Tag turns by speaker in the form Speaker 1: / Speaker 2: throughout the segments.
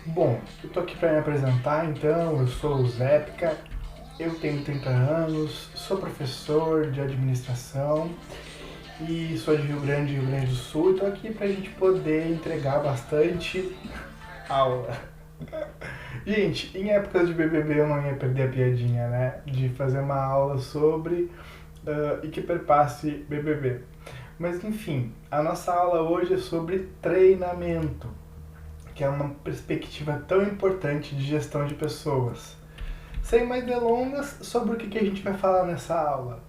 Speaker 1: Bom, eu tô aqui para me apresentar, então, eu sou o Zépica, eu tenho 30 anos, sou professor de administração e sou de Rio Grande do Sul, e tô aqui pra gente poder entregar bastante aula. Gente, em épocas de BBB eu não ia perder a piadinha, né? De fazer uma aula sobre e que perpasse BBB. Mas enfim, a nossa aula hoje é sobre treinamento, que é uma perspectiva tão importante de gestão de pessoas. Sem mais delongas, sobre o que a gente vai falar nessa aula.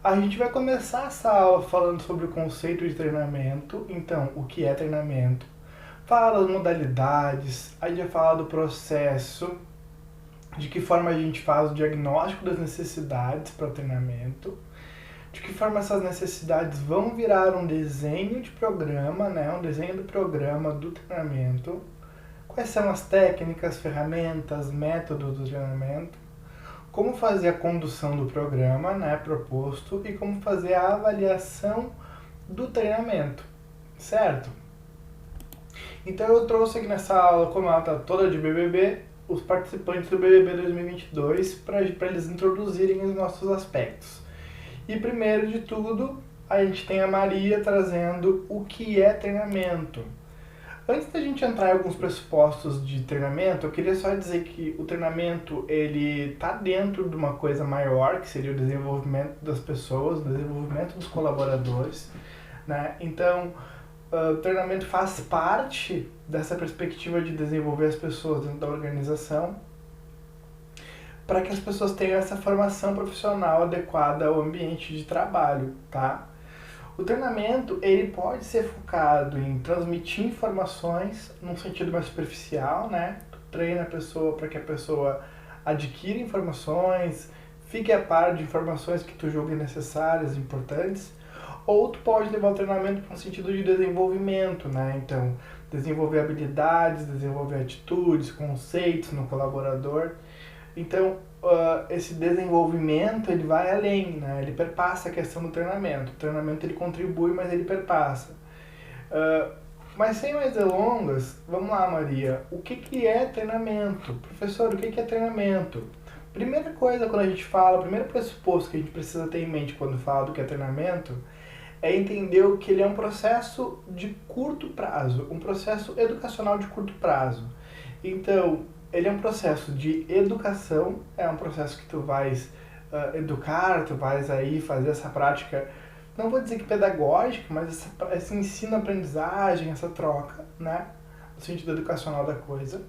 Speaker 1: A gente vai começar essa aula falando sobre o conceito de treinamento, então, o que é treinamento, falar das modalidades, a gente vai falar do processo, de que forma a gente faz o diagnóstico das necessidades para o treinamento, de que forma essas necessidades vão virar um desenho de programa, né, um desenho do programa do treinamento, quais são as técnicas, ferramentas, métodos do treinamento, como fazer a condução do programa, né, proposto, e como fazer a avaliação do treinamento, certo? Então eu trouxe aqui nessa aula, como ela está toda de BBB, os participantes do BBB 2022 para eles introduzirem os nossos aspectos. E primeiro de tudo, a gente tem a Maria trazendo o que é treinamento. Antes da gente entrar em alguns pressupostos de treinamento, eu queria só dizer que o treinamento ele está dentro de uma coisa maior, que seria o desenvolvimento das pessoas, o desenvolvimento dos colaboradores, né? Então, o treinamento faz parte dessa perspectiva de desenvolver as pessoas dentro da organização, para que as pessoas tenham essa formação profissional adequada ao ambiente de trabalho, tá? O treinamento ele pode ser focado em transmitir informações num sentido mais superficial, né? Tu treina a pessoa para que a pessoa adquira informações, fique a par de informações que tu julga necessárias, importantes, ou tu pode levar o treinamento para um sentido de desenvolvimento, né? Então, desenvolver habilidades, desenvolver atitudes, conceitos no colaborador. Então, esse desenvolvimento ele vai além, né? Ele perpassa a questão do treinamento. O treinamento ele contribui, mas ele perpassa. Mas sem mais delongas, vamos lá, Maria. O que é treinamento? Professor, o que é treinamento? Primeira coisa quando a gente fala, o primeiro pressuposto que a gente precisa ter em mente quando fala do que é treinamento é entender que ele é um processo de curto prazo, um processo educacional de curto prazo. Então, ele é um processo de educação, é um processo que tu vais educar, tu vais aí fazer essa prática, não vou dizer que pedagógica, mas esse ensino-aprendizagem, essa troca, né, no sentido educacional da coisa.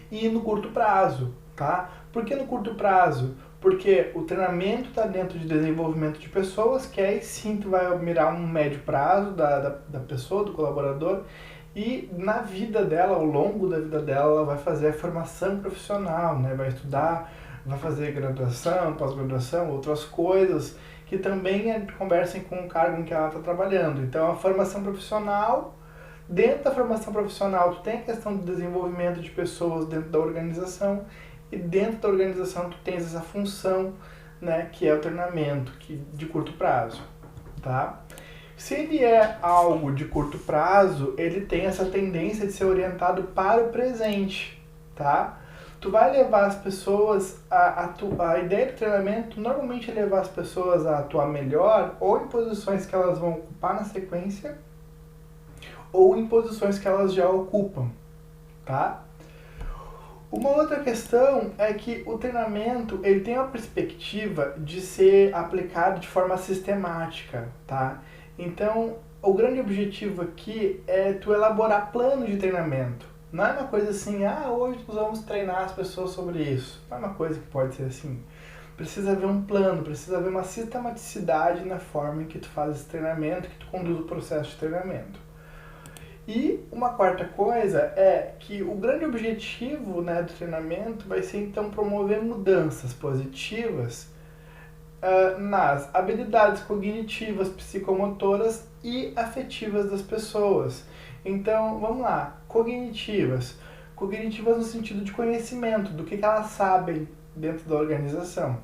Speaker 1: E no curto prazo, tá? Por que no curto prazo? Porque o treinamento está dentro de desenvolvimento de pessoas, que aí sim tu vai mirar um médio prazo da pessoa, do colaborador, e na vida dela, ao longo da vida dela, ela vai fazer a formação profissional, né? Vai estudar, vai fazer graduação, pós-graduação, outras coisas que também conversem com o cargo em que ela está trabalhando. Então, a formação profissional, dentro da formação profissional, tu tem a questão do desenvolvimento de pessoas dentro da organização, e dentro da organização tu tens essa função, né, que é o treinamento de curto prazo, tá? Se ele é algo de curto prazo, ele tem essa tendência de ser orientado para o presente, tá? Tu vai levar as pessoas a ideia do treinamento normalmente é levar as pessoas a atuar melhor ou em posições que elas vão ocupar na sequência ou em posições que elas já ocupam, tá? Uma outra questão é que o treinamento ele tem a perspectiva de ser aplicado de forma sistemática, tá? Então, o grande objetivo aqui é tu elaborar planos de treinamento. Não é uma coisa assim, hoje nós vamos treinar as pessoas sobre isso. Não é uma coisa que pode ser assim. Precisa haver um plano, precisa haver uma sistematicidade na forma em que tu faz esse treinamento, que tu conduz o processo de treinamento. E uma quarta coisa é que o grande objetivo, né, do treinamento vai ser então promover mudanças positivas nas habilidades cognitivas, psicomotoras e afetivas das pessoas. Então, vamos lá, cognitivas. Cognitivas no sentido de conhecimento, do que elas sabem dentro da organização.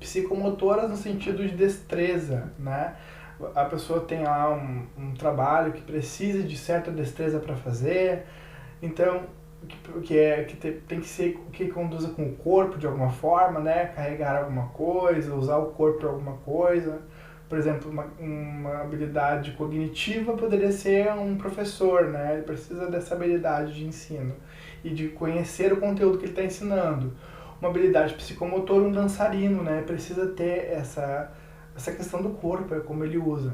Speaker 1: Psicomotoras no sentido de destreza, né? A pessoa tem lá um trabalho que precisa de certa destreza para fazer, Então, tem que ser que conduza com o corpo de alguma forma, né? Carregar alguma coisa, usar o corpo para alguma coisa. Por exemplo, uma habilidade cognitiva poderia ser um professor, né? Ele precisa dessa habilidade de ensino e de conhecer o conteúdo que ele está ensinando. Uma habilidade psicomotora, um dançarino, né? Precisa ter essa questão do corpo, é como ele usa.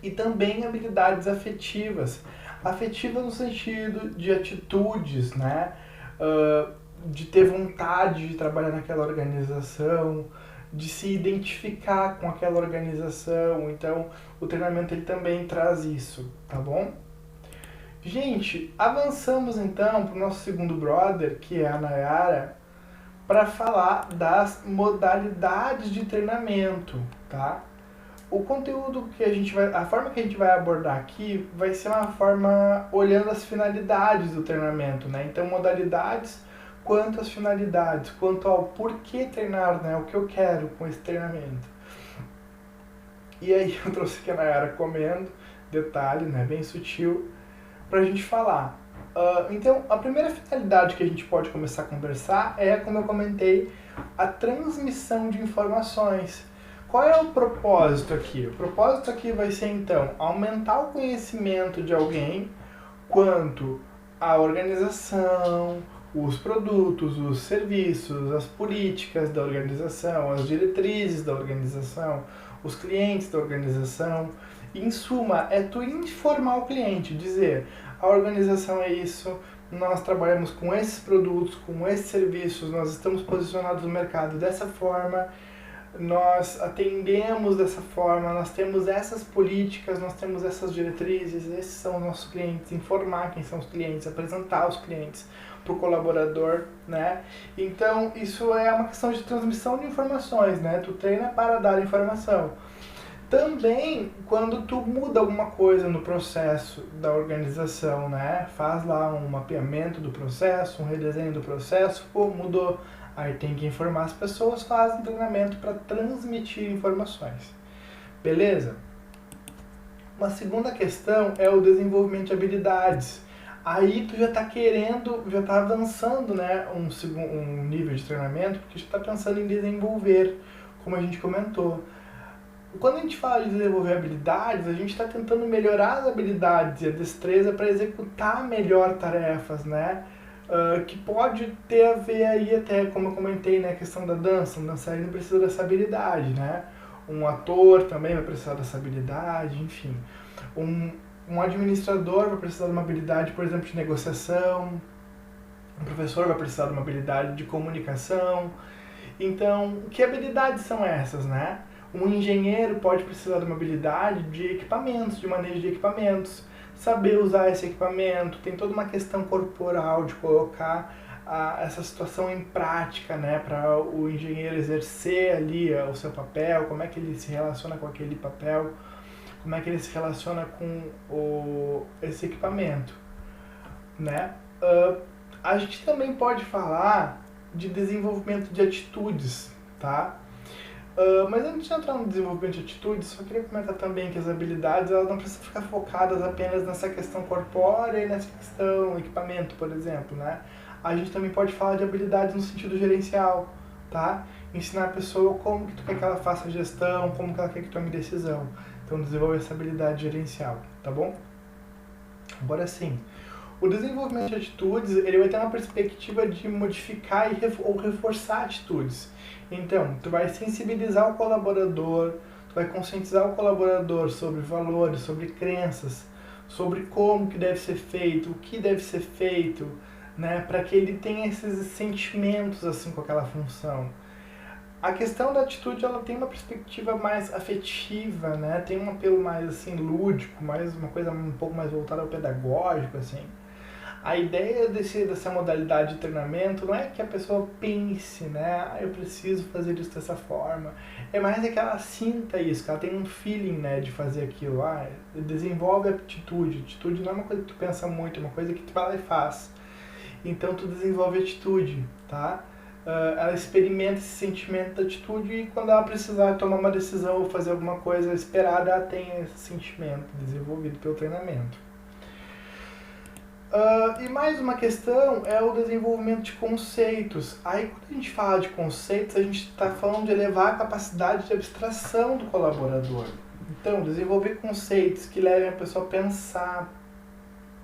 Speaker 1: E também habilidades afetivas. Afetivas no sentido de atitudes, né? De ter vontade de trabalhar naquela organização, de se identificar com aquela organização. Então, o treinamento ele também traz isso, tá bom? Gente, avançamos então para o nosso segundo brother, que é a Nayara, para falar das modalidades de treinamento, tá? O conteúdo que a forma que a gente vai abordar aqui vai ser uma forma olhando as finalidades do treinamento, né? Então, modalidades quanto às finalidades, quanto ao porquê treinar, né? O que eu quero com esse treinamento. E aí eu trouxe aqui a Nayara comendo, detalhe, né? Bem sutil, para a gente falar. Então, a primeira finalidade que a gente pode começar a conversar é, como eu comentei, a transmissão de informações. Qual é o propósito aqui? O propósito aqui vai ser, então, aumentar o conhecimento de alguém quanto à organização, os produtos, os serviços, as políticas da organização, as diretrizes da organização, os clientes da organização. Em suma, é tu informar o cliente, dizer, a organização é isso, nós trabalhamos com esses produtos, com esses serviços, nós estamos posicionados no mercado dessa forma, nós atendemos dessa forma, nós temos essas políticas, nós temos essas diretrizes, esses são os nossos clientes, informar quem são os clientes, apresentar os clientes para o colaborador, né? Então, isso é uma questão de transmissão de informações, né? Tu treina para dar informação. Também, quando tu muda alguma coisa no processo da organização, né? Faz lá um mapeamento do processo, um redesenho do processo, pô, mudou. Aí tem que informar as pessoas, faz um treinamento para transmitir informações. Beleza? Uma segunda questão é o desenvolvimento de habilidades. Aí tu já está querendo, já está avançando, né, um nível de treinamento, porque já está pensando em desenvolver, como a gente comentou. Quando a gente fala de desenvolver habilidades, a gente está tentando melhorar as habilidades e a destreza para executar melhor tarefas, né? Que pode ter a ver aí até, como eu comentei, né, a questão da dança. Um dançarino precisa dessa habilidade, né? Um ator também vai precisar dessa habilidade, enfim. Um administrador vai precisar de uma habilidade, por exemplo, de negociação. Um professor vai precisar de uma habilidade de comunicação. Então, que habilidades são essas, né? Um engenheiro pode precisar de uma habilidade de equipamentos, de manejo de equipamentos, saber usar esse equipamento, tem toda uma questão corporal de colocar essa situação em prática, né, para o engenheiro exercer ali o seu papel, como é que ele se relaciona com aquele papel, como é que ele se relaciona com esse equipamento, né? A gente também pode falar de desenvolvimento de atitudes, tá? Mas antes de entrar no desenvolvimento de atitudes, só queria comentar também que as habilidades elas não precisam ficar focadas apenas nessa questão corpórea e nessa questão equipamento, por exemplo, né? A gente também pode falar de habilidades no sentido gerencial, tá? Ensinar a pessoa como que tu quer que ela faça a gestão, como que ela quer que tome decisão. Então desenvolver essa habilidade gerencial, tá bom? Agora sim, o desenvolvimento de atitudes ele vai ter uma perspectiva de modificar ou reforçar atitudes. Então, tu vai sensibilizar o colaborador, tu vai conscientizar o colaborador sobre valores, sobre crenças, sobre como que deve ser feito, o que deve ser feito, né, para que ele tenha esses sentimentos assim com aquela função. A questão da atitude ela tem uma perspectiva mais afetiva, né, tem um apelo mais assim lúdico, mais uma coisa um pouco mais voltada ao pedagógico assim. A ideia dessa modalidade de treinamento não é que a pessoa pense, né? Eu preciso fazer isso dessa forma. É mais que ela sinta isso, que ela tem um feeling, né, de fazer aquilo. Desenvolve a atitude. Atitude não é uma coisa que tu pensa muito, é uma coisa que tu vai lá e faz. Então tu desenvolve a atitude, tá? Ela experimenta esse sentimento da atitude e quando ela precisar tomar uma decisão ou fazer alguma coisa esperada, ela tem esse sentimento desenvolvido pelo treinamento. E mais uma questão é o desenvolvimento de conceitos. Aí quando a gente fala de conceitos, a gente está falando de elevar a capacidade de abstração do colaborador. Então, desenvolver conceitos que levem a pessoa a pensar,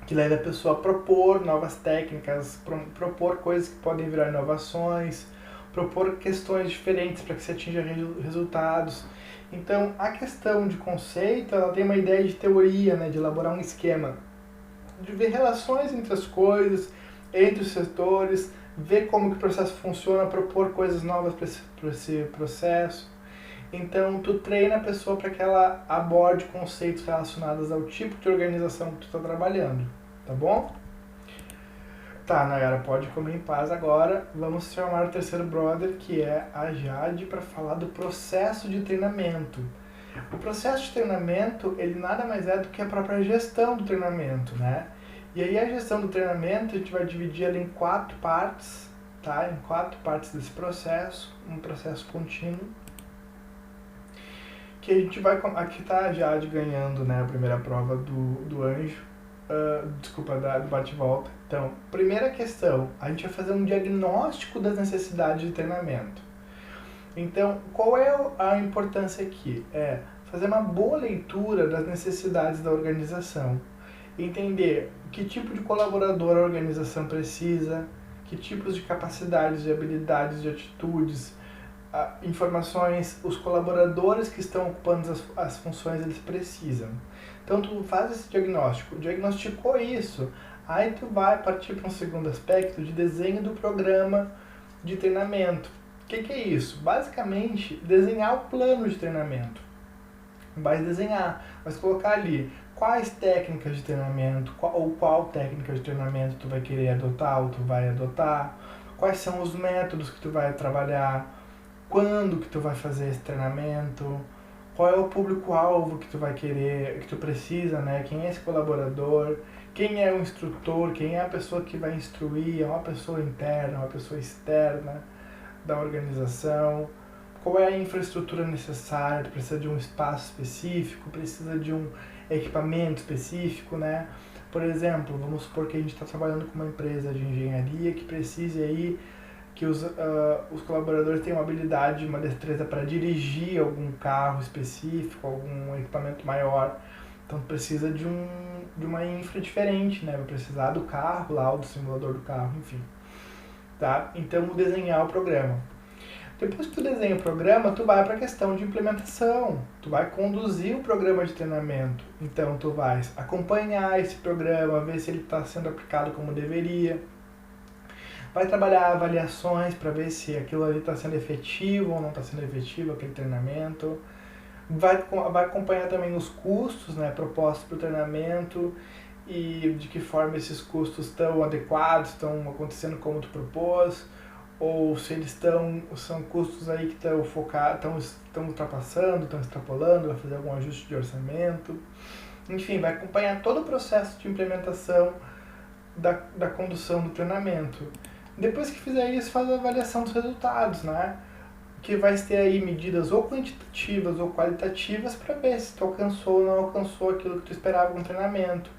Speaker 1: que levem a pessoa a propor novas técnicas, propor coisas que podem virar inovações, propor questões diferentes para que se atinja resultados. Então, a questão de conceito, ela tem uma ideia de teoria, né, de elaborar um esquema, de ver relações entre as coisas, entre os setores, ver como que o processo funciona, propor coisas novas para esse processo. Então, tu treina a pessoa para que ela aborde conceitos relacionados ao tipo de organização que tu está trabalhando, tá bom? Tá, Nayara, pode comer em paz agora. Vamos chamar o terceiro brother, que é a Jade, para falar do processo de treinamento. O processo de treinamento, ele nada mais é do que a própria gestão do treinamento, né? E aí a gestão do treinamento, a gente vai dividir ela em 4 partes, tá? Em 4 partes desse processo, um processo contínuo. Que a gente vai... Aqui tá a Jade ganhando, né, a primeira prova do anjo. Desculpa, do bate-volta. Então, primeira questão, a gente vai fazer um diagnóstico das necessidades de treinamento. Então, qual é a importância aqui? É fazer uma boa leitura das necessidades da organização. Entender que tipo de colaborador a organização precisa, que tipos de capacidades, de habilidades, de atitudes, informações, os colaboradores que estão ocupando as funções, eles precisam. Então, tu faz esse diagnóstico, diagnosticou isso, aí tu vai partir para um segundo aspecto de desenho do programa de treinamento. O que é isso? Basicamente, desenhar o plano de treinamento. Vai desenhar, vai colocar ali quais técnicas de treinamento, qual técnica de treinamento tu vai querer adotar ou tu vai adotar, quais são os métodos que tu vai trabalhar, quando que tu vai fazer esse treinamento, qual é o público-alvo que tu vai querer, que tu precisa, né? Quem é esse colaborador, quem é o instrutor, quem é a pessoa que vai instruir, é uma pessoa interna, uma pessoa externa da organização, qual é a infraestrutura necessária, tu precisa de um espaço específico, precisa de um equipamento específico, né? Por exemplo, vamos supor que a gente está trabalhando com uma empresa de engenharia que precise aí que os colaboradores tenham uma habilidade, uma destreza para dirigir algum carro específico, algum equipamento maior. Então precisa de uma infra diferente, né? Vai precisar do carro lá, ou do simulador do carro, enfim. Tá? Então desenhar o programa. Depois que tu desenha o programa, tu vai para a questão de implementação. Tu vai conduzir o programa de treinamento. Então tu vai acompanhar esse programa, ver se ele está sendo aplicado como deveria. Vai trabalhar avaliações para ver se aquilo ali está sendo efetivo ou não está sendo efetivo, aquele treinamento. Vai acompanhar também os custos, né, propostos para o treinamento e de que forma esses custos estão adequados, estão acontecendo como tu propôs, ou se eles são custos aí que estão focados, estão ultrapassando, estão extrapolando, vai fazer algum ajuste de orçamento. Enfim, vai acompanhar todo o processo de implementação da condução do treinamento. Depois que fizer isso, faz a avaliação dos resultados, né? Que vai ter aí medidas ou quantitativas ou qualitativas para ver se tu alcançou ou não alcançou aquilo que tu esperava com o treinamento.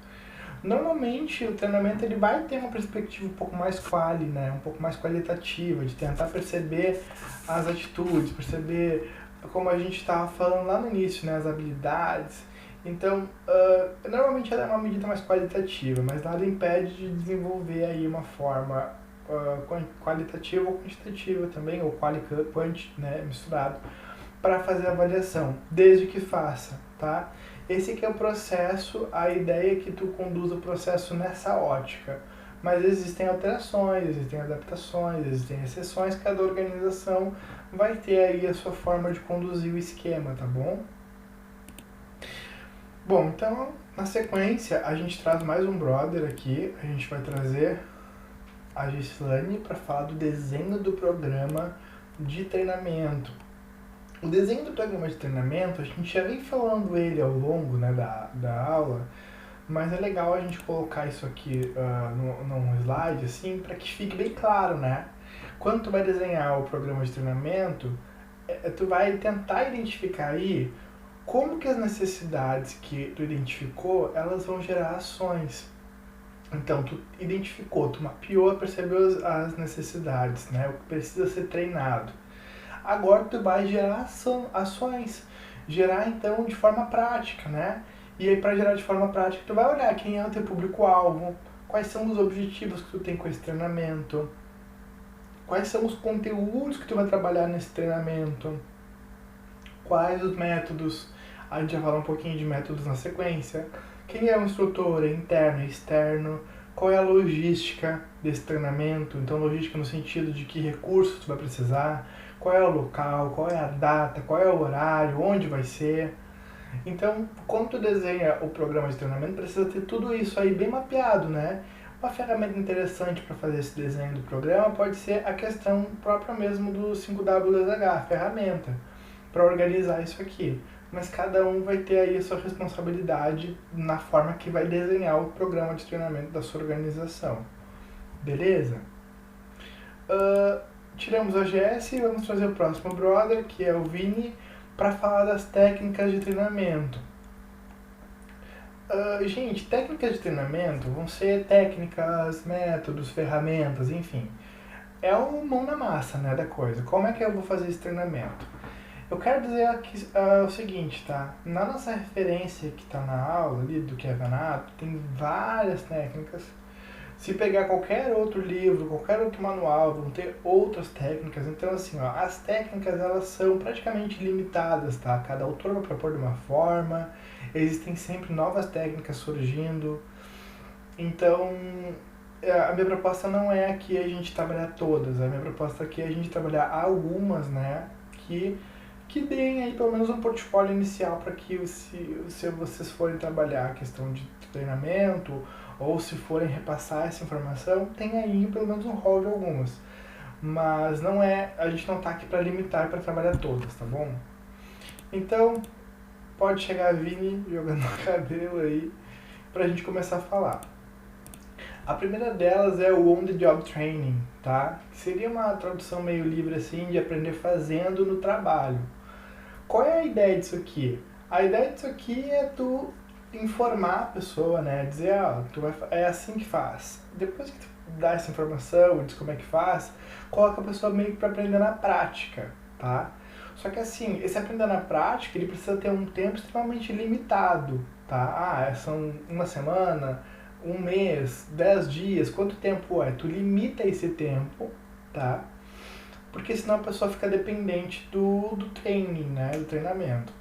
Speaker 1: Normalmente, o treinamento ele vai ter uma perspectiva um pouco mais né? Um pouco mais qualitativa, de tentar perceber as atitudes, perceber, como a gente estava falando lá no início, né? As habilidades. Então, normalmente ela é uma medida mais qualitativa, mas nada impede de desenvolver aí uma forma qualitativa ou quantitativa também, ou quant, né, misturado, para fazer a avaliação, desde que faça, tá? Esse aqui é o processo, a ideia é que tu conduza o processo nessa ótica, mas existem alterações, existem adaptações, existem exceções, cada organização vai ter aí a sua forma de conduzir o esquema, tá bom? Bom, então, na sequência, a gente traz mais um brother aqui, a gente vai trazer a Gislane para falar do desenho do programa de treinamento. O desenho do programa de treinamento, a gente já vem falando ele ao longo, né, da aula, mas é legal a gente colocar isso aqui num slide, assim, para que fique bem claro, né? Quando tu vai desenhar o programa de treinamento, tu vai tentar identificar aí como que as necessidades que tu identificou, elas vão gerar ações. Então, tu identificou, tu mapeou, percebeu as necessidades, né? O que precisa ser treinado. Agora tu vai gerar ações, gerar então de forma prática, né? E aí para gerar de forma prática tu vai olhar quem é o teu público-alvo, quais são os objetivos que tu tem com esse treinamento, quais são os conteúdos que tu vai trabalhar nesse treinamento, quais os métodos, a gente vai falar um pouquinho de métodos na sequência, quem é o instrutor, é interno, é externo, qual é a logística desse treinamento, então logística no sentido de que recursos tu vai precisar, qual é o local, qual é a data, qual é o horário, onde vai ser. Então, quando tu desenha o programa de treinamento, precisa ter tudo isso aí bem mapeado, né? Uma ferramenta interessante para fazer esse desenho do programa pode ser a questão própria mesmo do 5W2H, a ferramenta, para organizar isso aqui. Mas cada um vai ter aí a sua responsabilidade na forma que vai desenhar o programa de treinamento da sua organização. Beleza? Tiramos a GS e vamos trazer o próximo brother, que é o Vini, para falar das técnicas de treinamento. Gente, técnicas de treinamento vão ser técnicas, métodos, ferramentas, enfim. É o mão na massa, né, da coisa. Como é que eu vou fazer esse treinamento? Eu quero dizer aqui o seguinte, tá? Na nossa referência que está na aula ali do Kevin App, tem várias técnicas. Se pegar qualquer outro livro, qualquer outro manual, vão ter outras técnicas. Então, assim, ó, as técnicas elas são praticamente limitadas, tá? Cada autor vai propor de uma forma, existem sempre novas técnicas surgindo. Então, a minha proposta não é aqui a gente trabalhar todas, a minha proposta aqui é a gente trabalhar algumas, né? Que deem aí pelo menos um portfólio inicial para que se vocês forem trabalhar a questão de treinamento ou se forem repassar essa informação, tem aí pelo menos um rol de algumas. Mas não é, a gente não está aqui para limitar para trabalhar todas, tá bom? Então, pode chegar a Vini jogando o cabelo aí para a gente começar a falar. A primeira delas é o On the Job Training, tá? Seria uma tradução meio livre assim de aprender fazendo no trabalho. Qual é a ideia disso aqui? A ideia disso aqui é tu informar a pessoa, né? Dizer, é assim que faz. Depois que tu dá essa informação e diz como é que faz, coloca a pessoa meio que para aprender na prática, tá? Só que assim, esse aprender na prática, ele precisa ter um tempo extremamente limitado, tá? São uma semana, um mês, 10 dias, quanto tempo é? Tu limita esse tempo, tá? Porque senão a pessoa fica dependente do training, né? Do treinamento.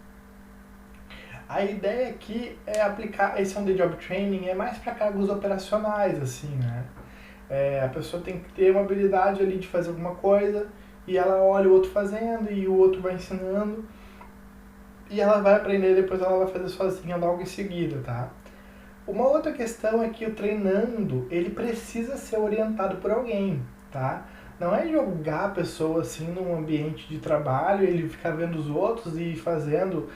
Speaker 1: A ideia aqui é aplicar esse on the job training é mais para cargos operacionais, assim, né? A pessoa tem que ter uma habilidade ali de fazer alguma coisa e ela olha o outro fazendo e o outro vai ensinando e ela vai aprender, depois ela vai fazer sozinha logo em seguida, tá? Uma outra questão é que o treinando, ele precisa ser orientado por alguém, tá? Não é jogar a pessoa assim num ambiente de trabalho, ele ficar vendo os outros e fazendo.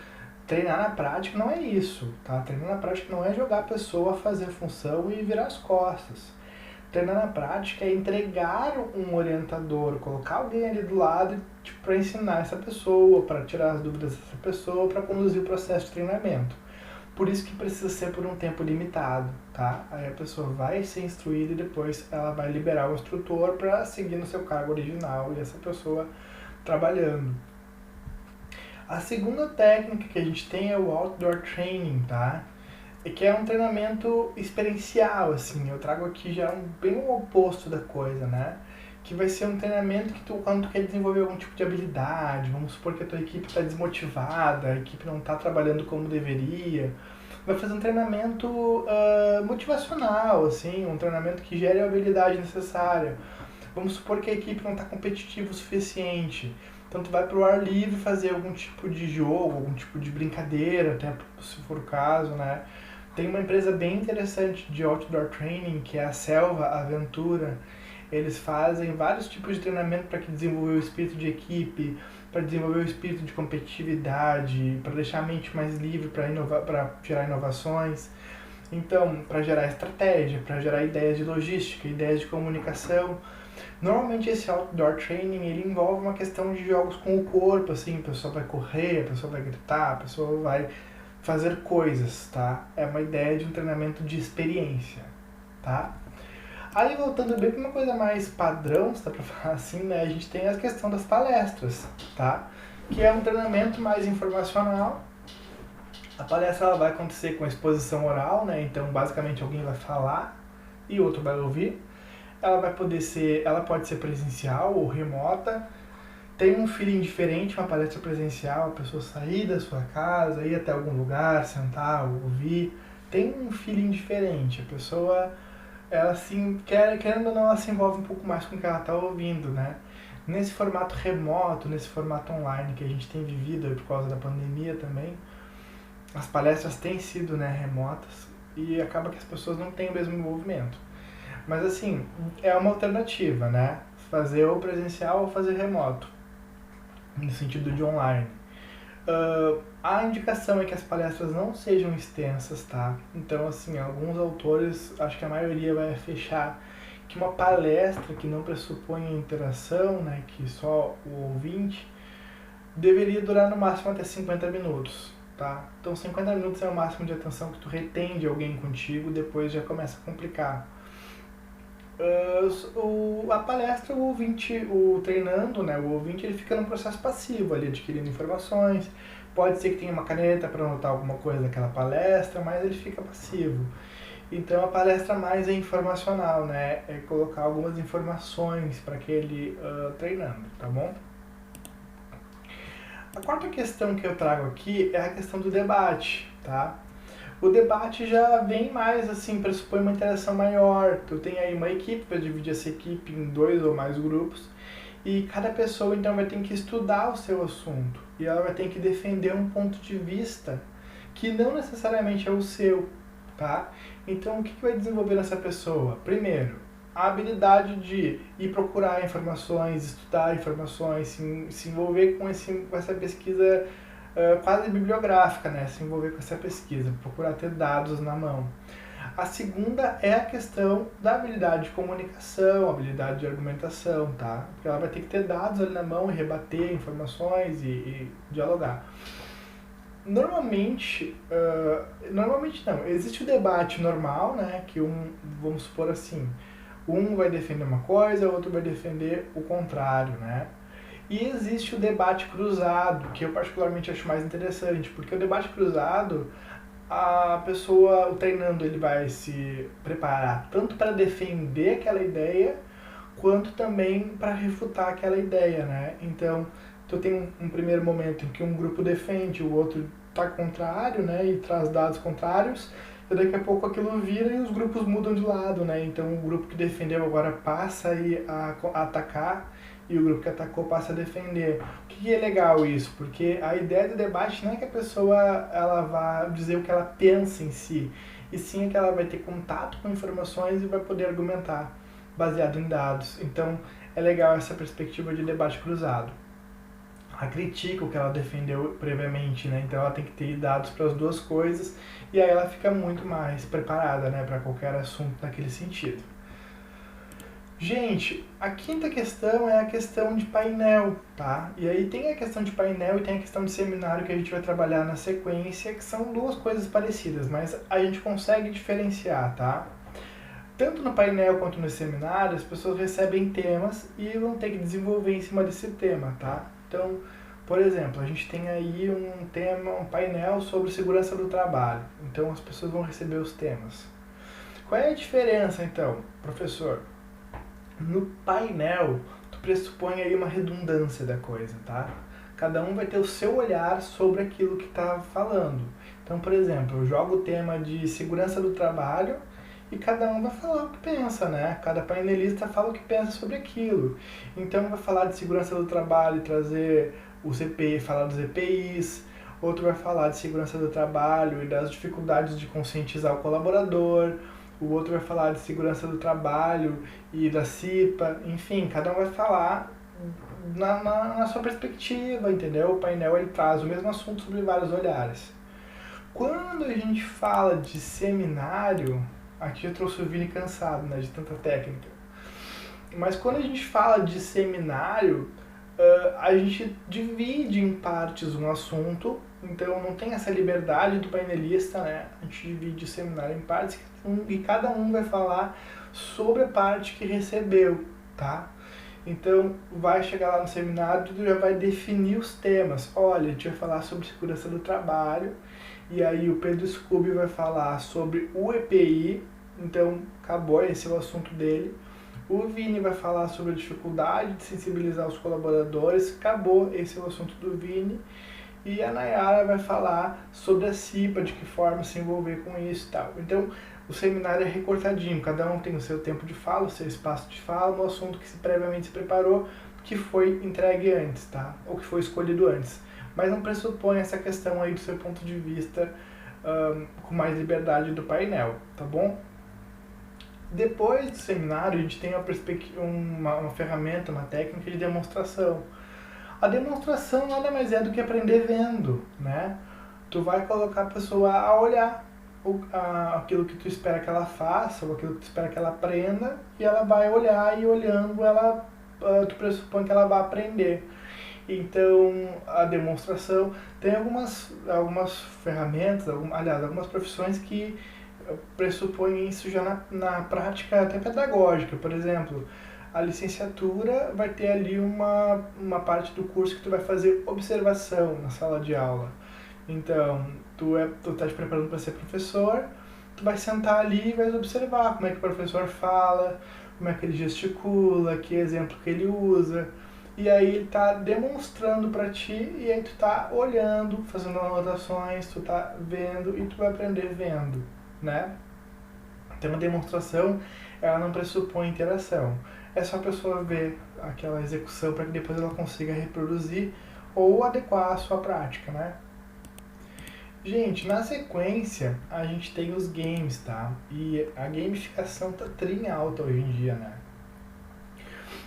Speaker 1: Treinar na prática não é isso, tá? Treinar na prática não é jogar a pessoa a fazer função e virar as costas. Treinar na prática é entregar um orientador, colocar alguém ali do lado tipo, para ensinar essa pessoa, para tirar as dúvidas dessa pessoa, para conduzir o processo de treinamento. Por isso que precisa ser por um tempo limitado, tá? Aí a pessoa vai ser instruída e depois ela vai liberar o instrutor para seguir no seu cargo original e essa pessoa trabalhando. A segunda técnica que a gente tem é o Outdoor Training, tá? Que é um treinamento experiencial, assim. Eu trago aqui já bem o oposto da coisa, né? Que vai ser um treinamento que quando tu quer desenvolver algum tipo de habilidade, vamos supor que a tua equipe está desmotivada, a equipe não está trabalhando como deveria, vai fazer um treinamento motivacional, assim, um treinamento que gere a habilidade necessária. Vamos supor que a equipe não está competitiva o suficiente. Então tu vai para o ar livre fazer algum tipo de jogo, algum tipo de brincadeira, até se for o caso, né? Tem uma empresa bem interessante de outdoor training, que é a Selva Aventura. Eles fazem vários tipos de treinamento para desenvolver o espírito de equipe, para desenvolver o espírito de competitividade, para deixar a mente mais livre para gerar inovações. Então, para gerar estratégia, para gerar ideias de logística, ideias de comunicação. Normalmente esse outdoor training ele envolve uma questão de jogos com o corpo, assim, a pessoa vai correr, a pessoa vai gritar, a pessoa vai fazer coisas, tá? É uma ideia de um treinamento de experiência, tá? Aí voltando bem para uma coisa mais padrão, se dá para falar assim, né? A gente tem a questão das palestras, tá? Que é um treinamento mais informacional. A palestra ela vai acontecer com exposição oral, né? Então basicamente alguém vai falar e outro vai ouvir. Ela pode ser presencial ou remota. Tem um feeling diferente, uma palestra presencial, a pessoa sair da sua casa, ir até algum lugar, sentar, ouvir. Tem um feeling diferente. A pessoa, ela assim, querendo ou não, ela se envolve um pouco mais com o que ela está ouvindo, né? Nesse formato remoto, nesse formato online que a gente tem vivido aí por causa da pandemia também, as palestras têm sido, né, remotas e acaba que as pessoas não têm o mesmo envolvimento. Mas assim, é uma alternativa, né? Fazer ou presencial ou fazer remoto, no sentido de online. A indicação é que as palestras não sejam extensas, tá? Então, assim, alguns autores, acho que a maioria vai fechar que uma palestra que não pressupõe interação, né, que só o ouvinte, deveria durar no máximo até 50 minutos, tá? Então 50 minutos é o máximo de atenção que tu retém de alguém contigo, depois já começa a complicar. A palestra, o ouvinte, o treinando, né, o ouvinte ele fica num processo passivo ali, adquirindo informações. Pode ser que tenha uma caneta para anotar alguma coisa daquela palestra, mas ele fica passivo. Então a palestra mais é informacional, né, é colocar algumas informações para aquele treinando, tá bom? A quarta questão que eu trago aqui é a questão do debate, tá? O debate já vem mais, assim, pressupõe uma interação maior. Tu tem aí uma equipe, vai dividir essa equipe em 2 ou mais grupos, e cada pessoa, então, vai ter que estudar o seu assunto, e ela vai ter que defender um ponto de vista que não necessariamente é o seu, tá? Então, o que vai desenvolver nessa pessoa? Primeiro, a habilidade de ir procurar informações, estudar informações, se envolver com essa pesquisa quase bibliográfica, né? Se envolver com essa pesquisa, procurar ter dados na mão. A segunda é a questão da habilidade de comunicação, habilidade de argumentação, tá? Porque ela vai ter que ter dados ali na mão e rebater informações e dialogar. Normalmente não, existe o debate normal, né? Que vamos supor assim, um vai defender uma coisa, o outro vai defender o contrário, né? E existe o debate cruzado, que eu particularmente acho mais interessante, porque o debate cruzado, a pessoa, o treinando, ele vai se preparar tanto para defender aquela ideia, quanto também para refutar aquela ideia, né? Então, tu tem um primeiro momento em que um grupo defende, o outro tá contrário, né? E traz dados contrários, e daqui a pouco aquilo vira e os grupos mudam de lado, né? Então, o grupo que defendeu agora passa a atacar, e o grupo que atacou passa a defender. O que é legal isso? Porque a ideia do debate não é que a pessoa ela vá dizer o que ela pensa em si, e sim que ela vai ter contato com informações e vai poder argumentar baseado em dados. Então é legal essa perspectiva de debate cruzado. Ela critica o que ela defendeu previamente, né? Então ela tem que ter dados para as duas coisas, e aí ela fica muito mais preparada, né, para qualquer assunto naquele sentido. Gente, a quinta questão é a questão de painel, tá? E aí tem a questão de painel e tem a questão de seminário que a gente vai trabalhar na sequência, que são duas coisas parecidas, mas a gente consegue diferenciar, tá? Tanto no painel quanto no seminário, as pessoas recebem temas e vão ter que desenvolver em cima desse tema, tá? Então, por exemplo, a gente tem aí um tema, um painel sobre segurança do trabalho. Então as pessoas vão receber os temas. Qual é a diferença, então, professor? No painel, tu pressupõe aí uma redundância da coisa, tá? Cada um vai ter o seu olhar sobre aquilo que está falando. Então, por exemplo, eu jogo o tema de segurança do trabalho e cada um vai falar o que pensa, né? Cada painelista fala o que pensa sobre aquilo. Então, vai falar de segurança do trabalho e trazer o CPI, falar dos EPIs. Outro vai falar de segurança do trabalho e das dificuldades de conscientizar o colaborador. O outro vai falar de segurança do trabalho e da CIPA, enfim, cada um vai falar na sua perspectiva, entendeu? O painel ele traz o mesmo assunto sobre vários olhares. Quando a gente fala de seminário, aqui eu trouxe o Vini cansado, né, de tanta técnica, mas quando a gente fala de seminário, A gente divide em partes um assunto, então não tem essa liberdade do painelista, né? A gente divide o seminário em partes e cada um vai falar sobre a parte que recebeu, tá? Então, vai chegar lá no seminário e tu já vai definir os temas. Olha, a gente vai falar sobre segurança do trabalho, e aí o Pedro Scooby vai falar sobre o EPI, então acabou, esse é o assunto dele. O Vini vai falar sobre a dificuldade de sensibilizar os colaboradores, acabou, esse é o assunto do Vini. E a Nayara vai falar sobre a CIPA, de que forma se envolver com isso e tal. Então, o seminário é recortadinho, cada um tem o seu tempo de fala, o seu espaço de fala, no assunto que se previamente se preparou, que foi entregue antes, tá? Ou que foi escolhido antes. Mas não pressupõe essa questão aí do seu ponto de vista com mais liberdade do painel, tá bom? Depois do seminário, a gente tem uma ferramenta, uma técnica de demonstração. A demonstração nada mais é do que aprender vendo, né? Tu vai colocar a pessoa a olhar aquilo que tu espera que ela faça, ou aquilo que tu espera que ela aprenda, e ela vai olhar e olhando tu pressupõe que ela vai aprender. Então, a demonstração tem algumas ferramentas, algumas profissões que pressupõem isso já na prática até pedagógica. Por exemplo, a licenciatura vai ter ali uma parte do curso que tu vai fazer observação na sala de aula. Então, tu tá te preparando para ser professor, tu vai sentar ali e vai observar como é que o professor fala, como é que ele gesticula, que exemplo que ele usa. E aí ele tá demonstrando para ti e aí tu tá olhando, fazendo anotações, tu tá vendo e tu vai aprender vendo, né? Então a demonstração, ela não pressupõe interação. É só a pessoa ver aquela execução para que depois ela consiga reproduzir ou adequar a sua prática, né? Gente, na sequência, a gente tem os games, tá? E a gamificação tá em alta hoje em dia, né?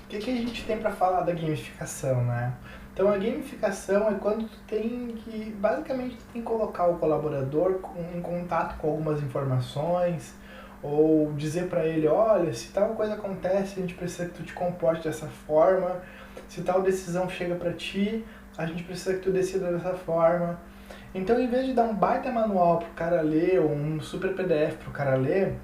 Speaker 1: O que a gente tem para falar da gamificação, né? Então, a gamificação é quando tu tem que, basicamente, tu tem que colocar o colaborador em contato com algumas informações, ou dizer para ele, olha, se tal coisa acontece, a gente precisa que tu te comporte dessa forma, se tal decisão chega para ti, a gente precisa que tu decida dessa forma. Então, em vez de dar um baita manual pro cara ler, ou um super PDF pro cara ler,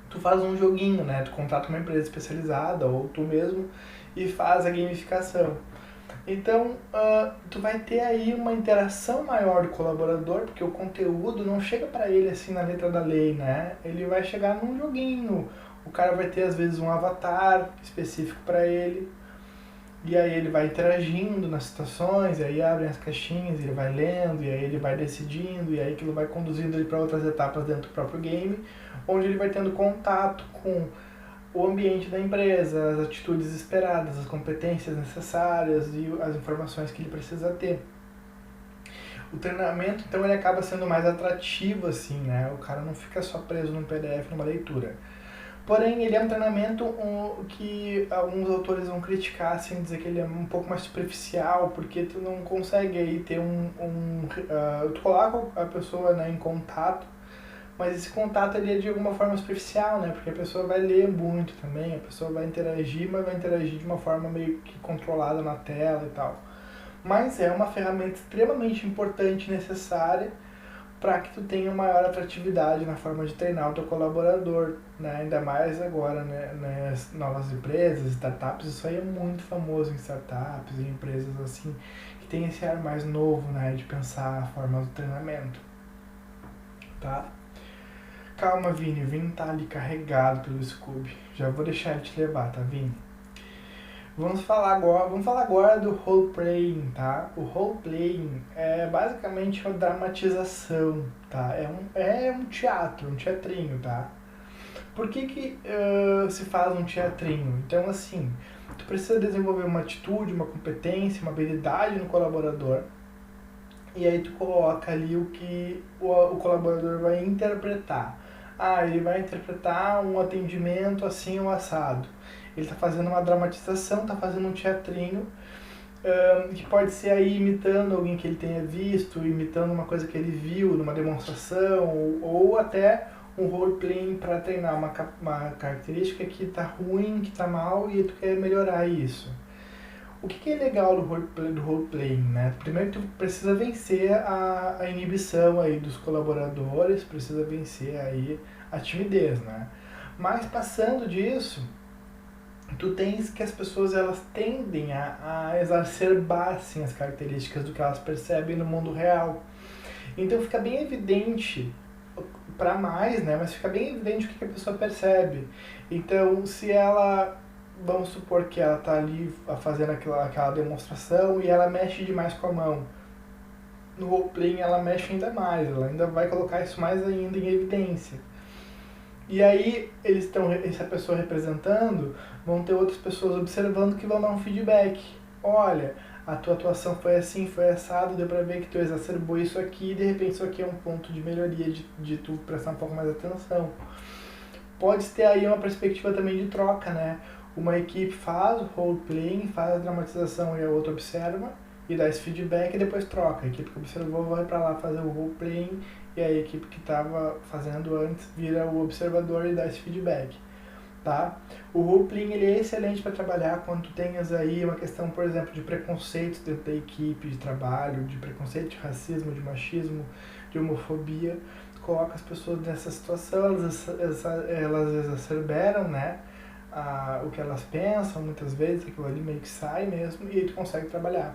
Speaker 1: tu faz um joguinho, né? Tu contrata uma empresa especializada, ou tu mesmo, e faz a gamificação. Então, tu vai ter aí uma interação maior do colaborador, porque o conteúdo não chega para ele assim na letra da lei, né? Ele vai chegar num joguinho. O cara vai ter, às vezes, um avatar específico para ele, e aí ele vai interagindo nas situações, e aí abrem as caixinhas, ele vai lendo, e aí ele vai decidindo, e aí aquilo vai conduzindo ele para outras etapas dentro do próprio game, onde ele vai tendo contato com o ambiente da empresa, as atitudes esperadas, as competências necessárias e as informações que ele precisa ter. O treinamento, então, ele acaba sendo mais atrativo, assim, né? O cara não fica só preso num PDF, numa leitura. Porém, ele é um treinamento que alguns autores vão criticar, assim, dizer que ele é um pouco mais superficial, porque tu não consegue aí ter tu coloca a pessoa, né, em contato, mas esse contato ali é de alguma forma superficial, né? Porque a pessoa vai ler muito também, a pessoa vai interagir, mas vai interagir de uma forma meio que controlada na tela e tal. Mas é uma ferramenta extremamente importante e necessária para que tu tenha maior atratividade na forma de treinar o teu colaborador, né? Ainda mais agora, né, nas novas empresas, startups, isso aí é muito famoso em startups, em empresas assim, que tem esse ar mais novo, né, de pensar a forma do treinamento, tá? Calma, Vini, o Vini tá ali carregado pelo Scooby, já vou deixar ele te levar, tá, Vini? Vamos falar agora do role-playing, tá? O role-playing é basicamente uma dramatização, tá? É um teatro, um teatrinho, tá? Por que se faz um teatrinho? Então, assim, tu precisa desenvolver uma atitude, uma competência, uma habilidade no colaborador, e aí tu coloca ali o que o colaborador vai interpretar. Ah, ele vai interpretar um atendimento assim, um assado. Ele está fazendo uma dramatização, está fazendo um teatrinho, que pode ser aí imitando alguém que ele tenha visto, imitando uma coisa que ele viu numa demonstração, ou até um role-playing para treinar uma característica que está ruim, que está mal e tu quer melhorar isso. O que é legal do roleplaying, né? Primeiro tu precisa vencer a inibição aí dos colaboradores, precisa vencer aí a timidez, né? Mas passando disso, tu tens que as pessoas elas tendem a exacerbar assim, as características do que elas percebem no mundo real. Então fica bem evidente para mais, né? Mas fica bem evidente o que a pessoa percebe. Então, se ela, vamos supor que ela tá ali fazendo aquela demonstração e ela mexe demais com a mão. No roleplaying ela mexe ainda mais, ela ainda vai colocar isso mais ainda em evidência. E aí, essa pessoa representando, vão ter outras pessoas observando que vão dar um feedback. Olha, a tua atuação foi assim, foi assado, deu pra ver que tu exacerbou isso aqui, e de repente isso aqui é um ponto de melhoria, de tu prestar um pouco mais atenção. Pode ter aí uma perspectiva também de troca, né? Uma equipe faz o roleplaying, faz a dramatização e a outra observa, e dá esse feedback e depois troca. A equipe que observou vai pra lá fazer o roleplaying, e a equipe que estava fazendo antes vira o observador e dá esse feedback. Tá? O roleplaying ele é excelente para trabalhar quando tu tenhas aí uma questão, por exemplo, de preconceitos dentro da equipe de trabalho, de preconceito, de racismo, de machismo, de homofobia. Tu coloca as pessoas nessa situação, elas exacerberam, né, o que elas pensam, muitas vezes aquilo ali meio que sai mesmo, e aí tu consegue trabalhar.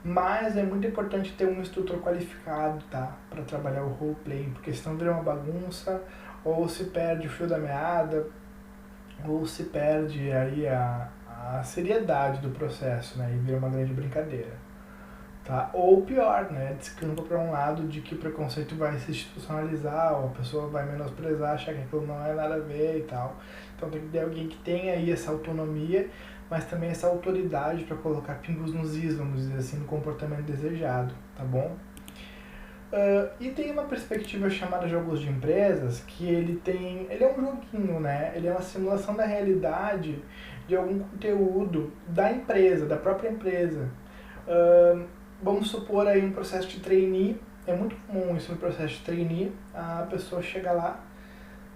Speaker 1: Mas é muito importante ter um instrutor qualificado, tá? Para trabalhar o roleplaying, porque senão vira uma bagunça, ou se perde o fio da meada, ou se perde aí a seriedade do processo, né? E vira uma grande brincadeira, tá? Ou pior, né? Descamba para um lado de que o preconceito vai se institucionalizar, ou a pessoa vai menosprezar, achar que aquilo não é nada a ver e tal. Então tem que ter alguém que tenha aí essa autonomia, mas também essa autoridade para colocar pingos nos is, vamos dizer assim, no comportamento desejado, tá bom? E tem uma perspectiva chamada jogos de empresas, que ele é um joguinho, né? Ele é uma simulação da realidade de algum conteúdo da empresa, da própria empresa. Vamos supor aí um processo de trainee, é muito comum isso no processo de trainee, a pessoa chega lá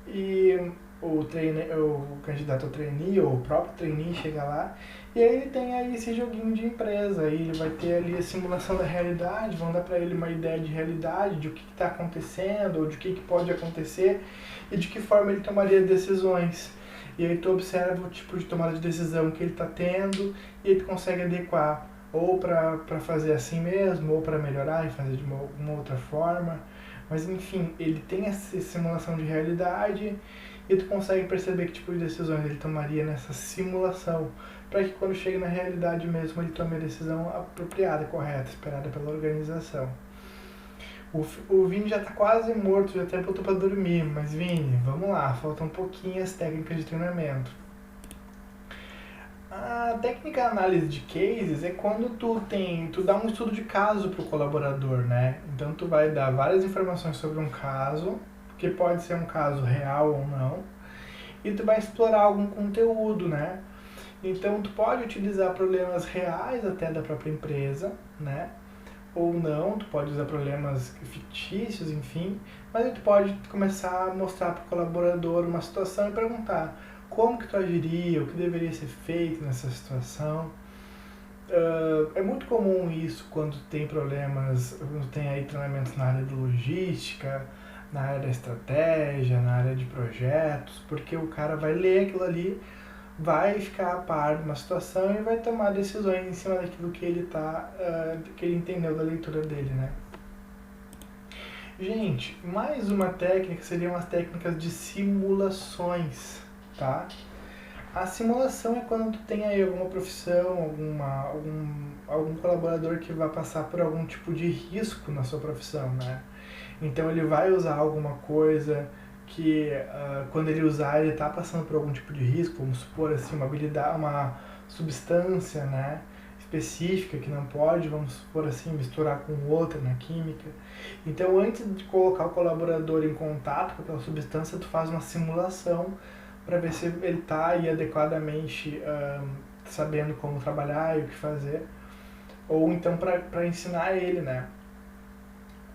Speaker 1: e o candidato ao trainee, ou o próprio trainee chega lá, e aí ele tem aí esse joguinho de empresa, aí ele vai ter ali a simulação da realidade, vão dar para ele uma ideia de realidade, de o que está acontecendo, ou de o que pode acontecer, e de que forma ele tomaria decisões. E aí tu observa o tipo de tomada de decisão que ele está tendo, e aí tu consegue adequar, ou para fazer assim mesmo, ou para melhorar e fazer de uma outra forma. Mas enfim, ele tem essa simulação de realidade e tu consegue perceber que tipo de decisões ele tomaria nessa simulação, para que quando chegue na realidade mesmo ele tome a decisão apropriada, correta, esperada pela organização. O Vini já está quase morto, já até botou para dormir, mas Vini, vamos lá, faltam pouquinhas técnicas de treinamento. A técnica análise de cases é quando tu dá um estudo de caso para o colaborador, né? Então tu vai dar várias informações sobre um caso, que pode ser um caso real ou não, e tu vai explorar algum conteúdo, né? Então tu pode utilizar problemas reais até da própria empresa, né? Ou não, tu pode usar problemas fictícios, enfim, mas tu pode começar a mostrar para o colaborador uma situação e perguntar como que tu agiria, o que deveria ser feito nessa situação. É muito comum isso quando tem problemas, quando tem aí treinamentos na área de logística, na área da estratégia, na área de projetos, porque o cara vai ler aquilo ali, vai ficar a par de uma situação e vai tomar decisões em cima daquilo que ele que ele entendeu da leitura dele, né? Gente, mais uma técnica seriam as técnicas de simulações, tá? A simulação é quando tu tem aí alguma profissão, algum colaborador que vai passar por algum tipo de risco na sua profissão, né? Então ele vai usar alguma coisa que quando ele usar ele está passando por algum tipo de risco, vamos supor assim, uma habilidade, uma substância, né, específica que não pode, vamos supor assim, misturar com outra na química. Então antes de colocar o colaborador em contato com aquela substância, tu faz uma simulação para ver se ele está aí adequadamente sabendo como trabalhar e o que fazer, ou então para ensinar ele, né?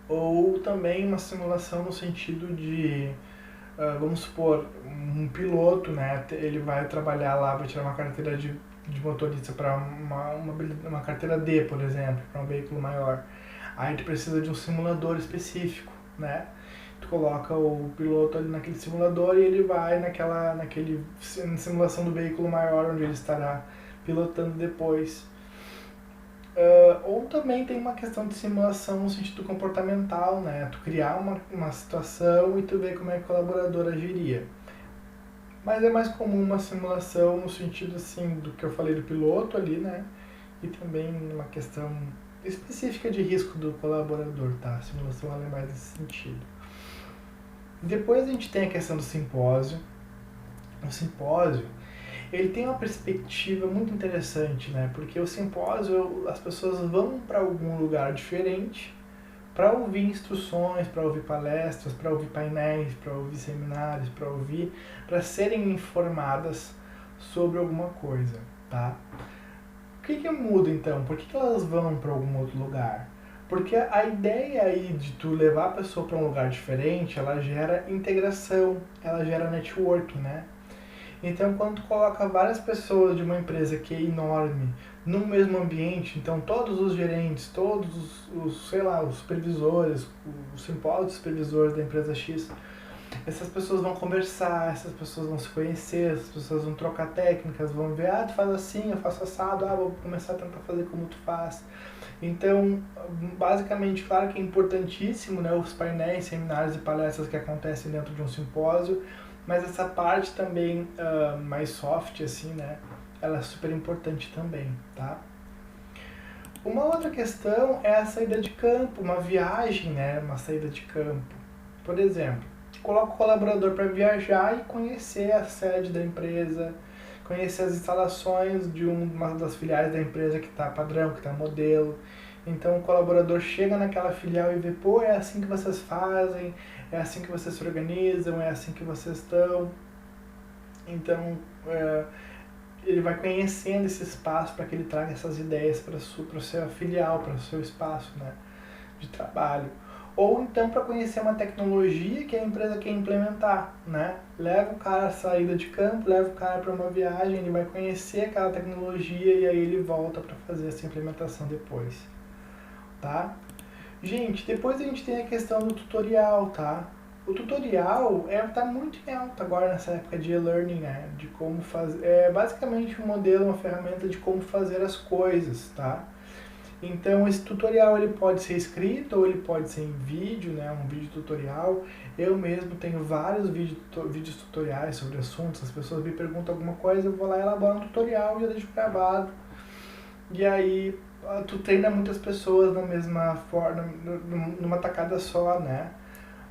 Speaker 1: Ou também uma simulação no sentido de, vamos supor, um piloto, né? Ele vai trabalhar lá, vai tirar uma carteira de motorista para uma carteira D, por exemplo, para um veículo maior. Aí tu precisa de um simulador específico, né? Tu coloca o piloto ali naquele simulador e ele vai na simulação do veículo maior, onde ele estará pilotando depois. Ou também tem uma questão de simulação no sentido comportamental, né? Tu criar uma situação e tu ver como é que o colaborador agiria. Mas é mais comum uma simulação no sentido assim do que eu falei do piloto ali, né? E também uma questão específica de risco do colaborador, tá? A simulação ela é mais nesse sentido. Depois a gente tem a questão do simpósio. O simpósio, ele tem uma perspectiva muito interessante, né? Porque o simpósio, as pessoas vão para algum lugar diferente para ouvir instruções, para ouvir palestras, para ouvir painéis, para ouvir seminários, para serem informadas sobre alguma coisa, tá? O que muda então? Por que elas vão para algum outro lugar? Porque a ideia aí de tu levar a pessoa para um lugar diferente, ela gera integração, ela gera networking, né? Então, quando tu coloca várias pessoas de uma empresa que é enorme no mesmo ambiente, então todos os gerentes, todos os supervisores, os simpósios supervisores da empresa X, essas pessoas vão conversar, essas pessoas vão se conhecer, essas pessoas vão trocar técnicas, vão ver, tu faz assim, eu faço assado, vou começar a tentar fazer como tu faz. Então, basicamente, claro que é importantíssimo, né, os painéis, seminários e palestras que acontecem dentro de um simpósio, mas essa parte também mais soft, assim, né, ela é super importante também, tá? Uma outra questão é a saída de campo, uma viagem, né, uma saída de campo. Por exemplo, coloca o colaborador para viajar e conhecer a sede da empresa, conhecer as instalações de uma das filiais da empresa que está padrão, que está modelo. Então o colaborador chega naquela filial e vê, pô, é assim que vocês fazem, é assim que vocês se organizam, é assim que vocês estão. Então ele vai conhecendo esse espaço para que ele traga essas ideias para a sua filial, para o seu espaço, né, de trabalho. Ou então para conhecer uma tecnologia que a empresa quer implementar, né? Leva o cara à saída de campo, leva o cara para uma viagem, ele vai conhecer aquela tecnologia e aí ele volta para fazer essa implementação depois, tá? Gente, depois a gente tem a questão do tutorial, tá? O tutorial tá muito em alta agora nessa época de e-learning, né? De como fazer, é basicamente um modelo, uma ferramenta de como fazer as coisas, tá? Então esse tutorial ele pode ser escrito ou ele pode ser em vídeo, né, um vídeo tutorial. Eu mesmo tenho vários vídeos tutoriais sobre assuntos, as pessoas me perguntam alguma coisa, eu vou lá e elaboro um tutorial e já deixo gravado. E aí tu treina muitas pessoas na mesma forma, numa tacada só, né?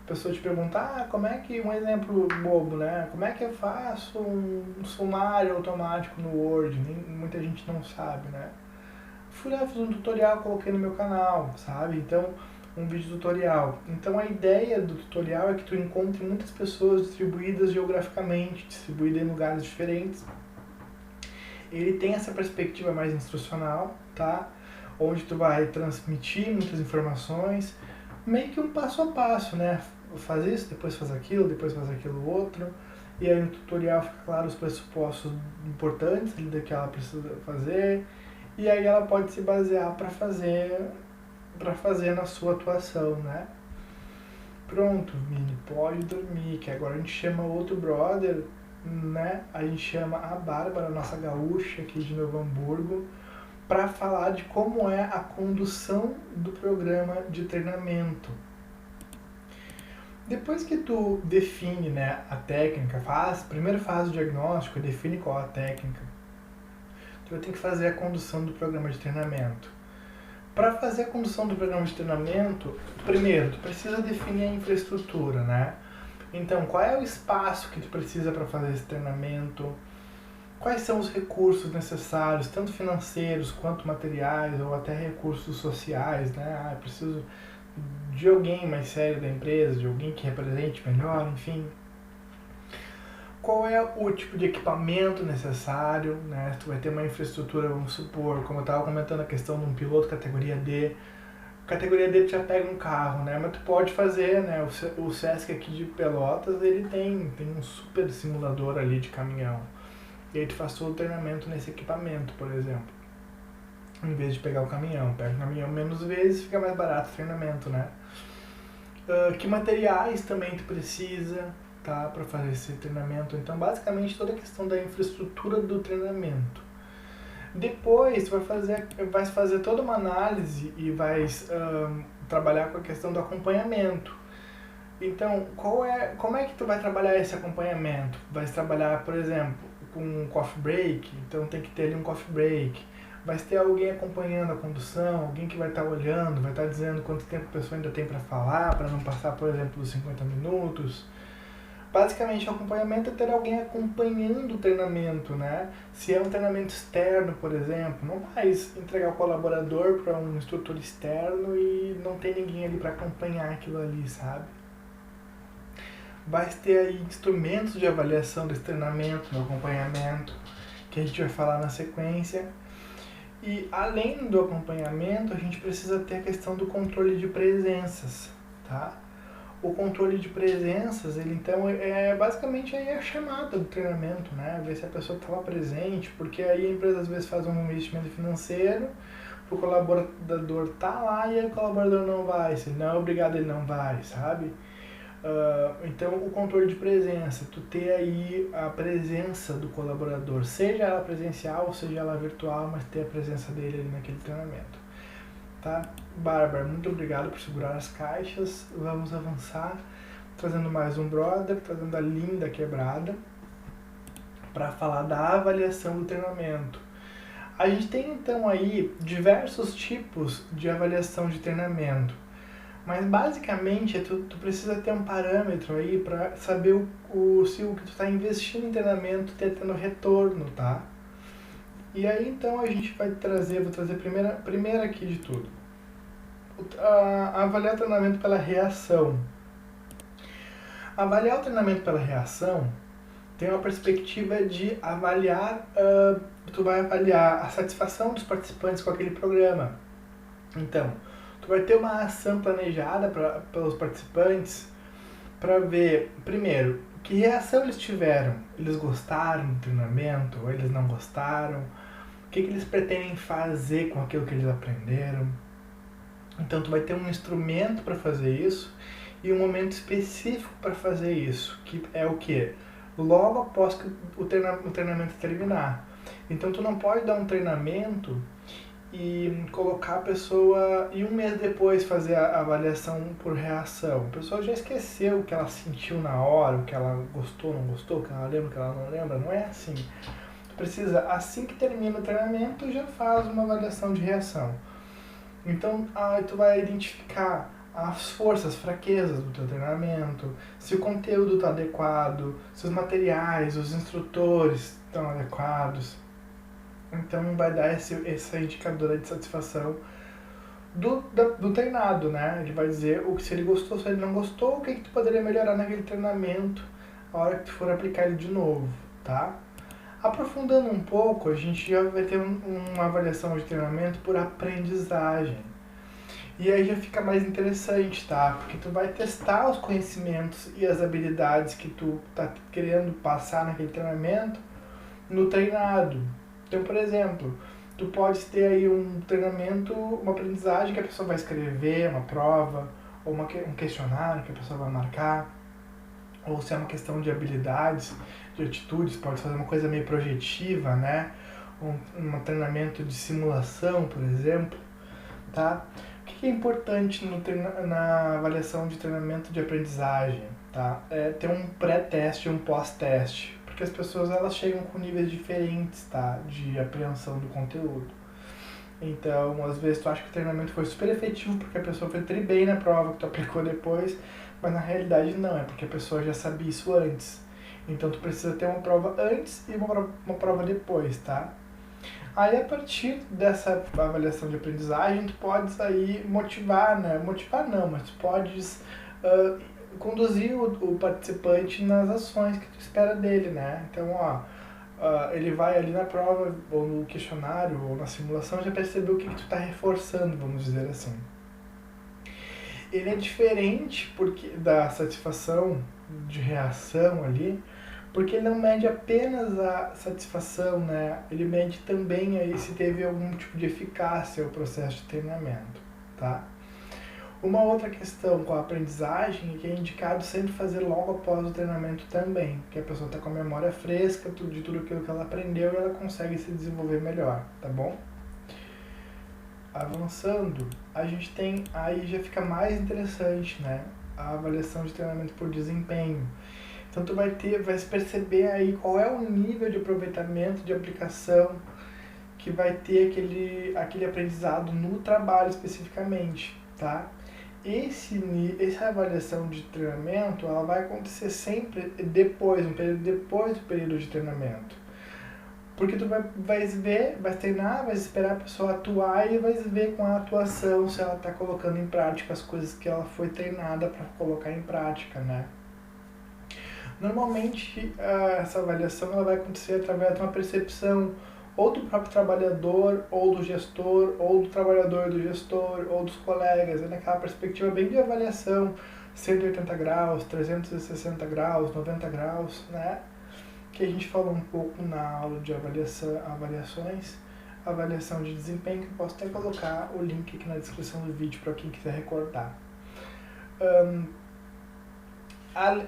Speaker 1: A pessoa te pergunta, como é que, um exemplo bobo, né? Como é que eu faço um sumário automático no Word? Muita gente não sabe, né? Fui lá, fiz um tutorial, coloquei no meu canal, sabe? Então, um vídeo tutorial. Então, a ideia do tutorial é que tu encontre muitas pessoas distribuídas geograficamente, distribuídas em lugares diferentes. Ele tem essa perspectiva mais instrucional, tá? Onde tu vai transmitir muitas informações, meio que um passo a passo, né? Faz isso, depois faz aquilo outro. E aí no tutorial fica claro os pressupostos importantes do que ela precisa fazer. E aí ela pode se basear para fazer na sua atuação, né? Pronto, Vini, pode dormir, que agora a gente chama outro brother, né? A gente chama a Bárbara, nossa gaúcha aqui de Novo Hamburgo, para falar de como é a condução do programa de treinamento. Depois que tu define, né, a técnica, primeiro faz o diagnóstico, define qual é a técnica, tu vai ter que fazer a condução do programa de treinamento. Para fazer a condução do programa de treinamento, primeiro, tu precisa definir a infraestrutura, né? Então, qual é o espaço que tu precisa para fazer esse treinamento? Quais são os recursos necessários, tanto financeiros quanto materiais, ou até recursos sociais, né? Eu preciso de alguém mais sério da empresa, de alguém que represente melhor, enfim. Qual é o tipo de equipamento necessário, né? Tu vai ter uma infraestrutura, vamos supor, como eu estava comentando a questão de um piloto categoria D. Categoria D tu já pega um carro, né? Mas tu pode fazer, né? O Sesc aqui de Pelotas, ele tem um super simulador ali de caminhão. E aí tu faz todo o treinamento nesse equipamento, por exemplo. Em vez de pegar o caminhão. Pega o caminhão menos vezes, fica mais barato o treinamento, né? Que materiais também tu precisa, tá? Para fazer esse treinamento. Então, basicamente, toda a questão da infraestrutura do treinamento. Depois, tu vai fazer toda uma análise e vai trabalhar com a questão do acompanhamento. Então, como é que tu vai trabalhar esse acompanhamento? Vai trabalhar, por exemplo, com um coffee break, então tem que ter ali um coffee break. Vai ter alguém acompanhando a condução, alguém que vai estar olhando, vai estar dizendo quanto tempo a pessoa ainda tem para falar, para não passar, por exemplo, dos 50 minutos. Basicamente, o acompanhamento é ter alguém acompanhando o treinamento, né? Se é um treinamento externo, por exemplo, não vai entregar o colaborador para um instrutor externo e não tem ninguém ali para acompanhar aquilo ali, sabe? Vai ter aí instrumentos de avaliação desse treinamento, do acompanhamento, que a gente vai falar na sequência. E além do acompanhamento, a gente precisa ter a questão do controle de presenças, tá? O controle de presenças, ele então basicamente aí a chamada do treinamento, né? Ver se a pessoa estava presente, porque aí a empresa às vezes faz um investimento financeiro, o colaborador tá lá e aí o colaborador não vai, se ele não é obrigado ele não vai, sabe? Então o controle de presença, tu ter aí a presença do colaborador, seja ela presencial, seja ela virtual, mas ter a presença dele ali naquele treinamento. Tá? Bárbara, muito obrigado por segurar as caixas. Vamos avançar, trazendo mais um brother, trazendo a Linda Quebrada, para falar da avaliação do treinamento. A gente tem então aí diversos tipos de avaliação de treinamento, mas basicamente tu precisa ter um parâmetro aí para saber se o que tu está investindo em treinamento está tendo retorno, tá? E aí então a gente vai trazer, vou trazer primeiro aqui de tudo. Avaliar o treinamento pela reação. Avaliar o treinamento pela reação tem uma perspectiva de avaliar, tu vai avaliar a satisfação dos participantes com aquele programa. Então, tu vai ter uma ação planejada pelos participantes para ver, primeiro, que reação eles tiveram. Eles gostaram do treinamento ou eles não gostaram? O que eles pretendem fazer com aquilo que eles aprenderam? Então, tu vai ter um instrumento para fazer isso e um momento específico para fazer isso, que é o quê? Logo após que o treinamento terminar. Então, tu não pode dar um treinamento e colocar a pessoa e um mês depois fazer a avaliação por reação. A pessoa já esqueceu o que ela sentiu na hora, o que ela gostou, não gostou, o que ela lembra, o que ela não lembra. Não é assim. Tu precisa, assim que termina o treinamento, já faz uma avaliação de reação. Então, tu vai identificar as forças, fraquezas do teu treinamento, se o conteúdo está adequado, se os materiais, os instrutores estão adequados. Então, vai dar essa indicadora de satisfação do treinado, né? Ele vai dizer se ele gostou, se ele não gostou, o que tu poderia melhorar naquele treinamento a hora que tu for aplicar ele de novo, tá? Aprofundando um pouco, a gente já vai ter uma avaliação de treinamento por aprendizagem. E aí já fica mais interessante, tá? Porque tu vai testar os conhecimentos e as habilidades que tu tá querendo passar naquele treinamento no treinado. Então, por exemplo, tu pode ter aí um treinamento, uma aprendizagem que a pessoa vai escrever, uma prova, ou um questionário que a pessoa vai marcar, ou se é uma questão de habilidades, de atitudes, pode fazer uma coisa meio projetiva, né? Um treinamento de simulação, por exemplo, tá? O que é importante na avaliação de treinamento de aprendizagem, tá? É ter um pré-teste e um pós-teste, porque as pessoas elas chegam com níveis diferentes, tá? De apreensão do conteúdo. Então, às vezes tu acha que o treinamento foi super efetivo porque a pessoa foi tri bem na prova que tu aplicou depois, mas na realidade não, é porque a pessoa já sabia isso antes. Então tu precisa ter uma prova antes e uma prova depois, tá? Aí a partir dessa avaliação de aprendizagem, tu podes aí motivar, né? Motivar não, mas tu podes conduzir o participante nas ações que tu espera dele, né? Então, ele vai ali na prova, ou no questionário, ou na simulação, já percebeu o que tu tá reforçando, vamos dizer assim. Ele é diferente da satisfação de reação ali, Porque ele não mede apenas a satisfação, né? Ele mede também aí se teve algum tipo de eficácia o processo de treinamento, tá? Uma outra questão com a aprendizagem é que é indicado sempre fazer logo após o treinamento também, porque a pessoa está com a memória fresca de tudo aquilo que ela aprendeu e ela consegue se desenvolver melhor, tá bom? Avançando, a gente tem, aí já fica mais interessante, né? A avaliação de treinamento por desempenho. Então tu vai se perceber aí qual é o nível de aproveitamento, de aplicação que vai ter aquele aprendizado no trabalho especificamente, tá? Essa avaliação de treinamento, ela vai acontecer sempre depois, um período depois do período de treinamento. Porque tu vai ver, vai treinar, vai esperar a pessoa atuar e vai ver com a atuação se ela está colocando em prática as coisas que ela foi treinada para colocar em prática, né? Normalmente, essa avaliação ela vai acontecer através de uma percepção ou do próprio trabalhador, ou do gestor, ou do trabalhador do gestor, ou dos colegas, naquela perspectiva bem de avaliação, 180 graus, 360 graus, 90 graus, né? Que a gente falou um pouco na aula de avaliações, avaliação de desempenho, que eu posso até colocar o link aqui na descrição do vídeo para quem quiser recordar.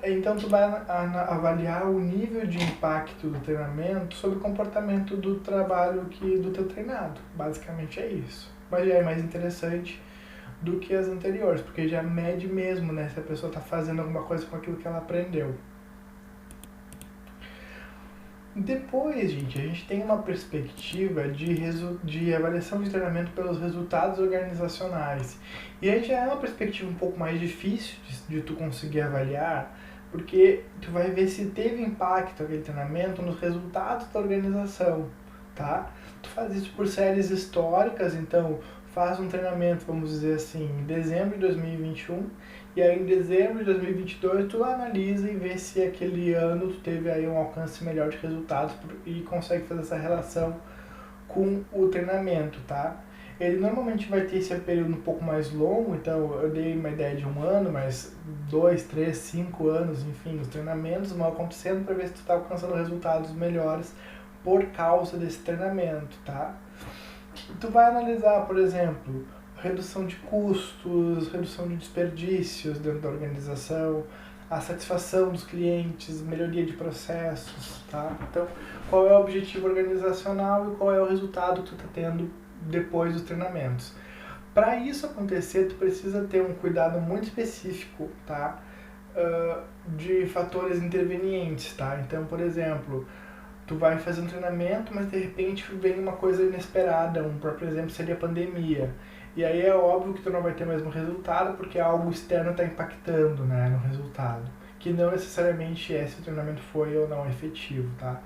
Speaker 1: Então tu vai avaliar o nível de impacto do treinamento sobre o comportamento do trabalho do teu treinado. Basicamente é isso. Mas já é mais interessante do que as anteriores, porque já mede mesmo, né, se a pessoa está fazendo alguma coisa com aquilo que ela aprendeu. Depois, gente, a gente tem uma perspectiva de avaliação de treinamento pelos resultados organizacionais. E aí já é uma perspectiva um pouco mais difícil de tu conseguir avaliar, porque tu vai ver se teve impacto aquele treinamento nos resultados da organização, tá? Tu faz isso por séries históricas, então faz um treinamento, vamos dizer assim, em dezembro de 2021, e aí em dezembro de 2022 tu analisa e vê se aquele ano tu teve aí um alcance melhor de resultados e consegue fazer essa relação com o treinamento, tá? Ele normalmente vai ter esse período um pouco mais longo, então eu dei uma ideia de 1 ano, mas 2, 3, 5 anos, enfim, os treinamentos vão acontecendo para ver se tu está alcançando resultados melhores por causa desse treinamento, tá? Tu vai analisar, por exemplo, redução de custos, redução de desperdícios dentro da organização, a satisfação dos clientes, melhoria de processos, tá? Então, qual é o objetivo organizacional e qual é o resultado que tu está tendo depois dos treinamentos. Para isso acontecer, tu precisa ter um cuidado muito específico, tá? De fatores intervenientes, tá? Então, por exemplo, tu vai fazer um treinamento, mas de repente vem uma coisa inesperada, um próprio exemplo seria a pandemia. E aí é óbvio que tu não vai ter o mesmo resultado, porque algo externo está impactando, né, no resultado. Que não necessariamente é se o treinamento foi ou não efetivo, tá?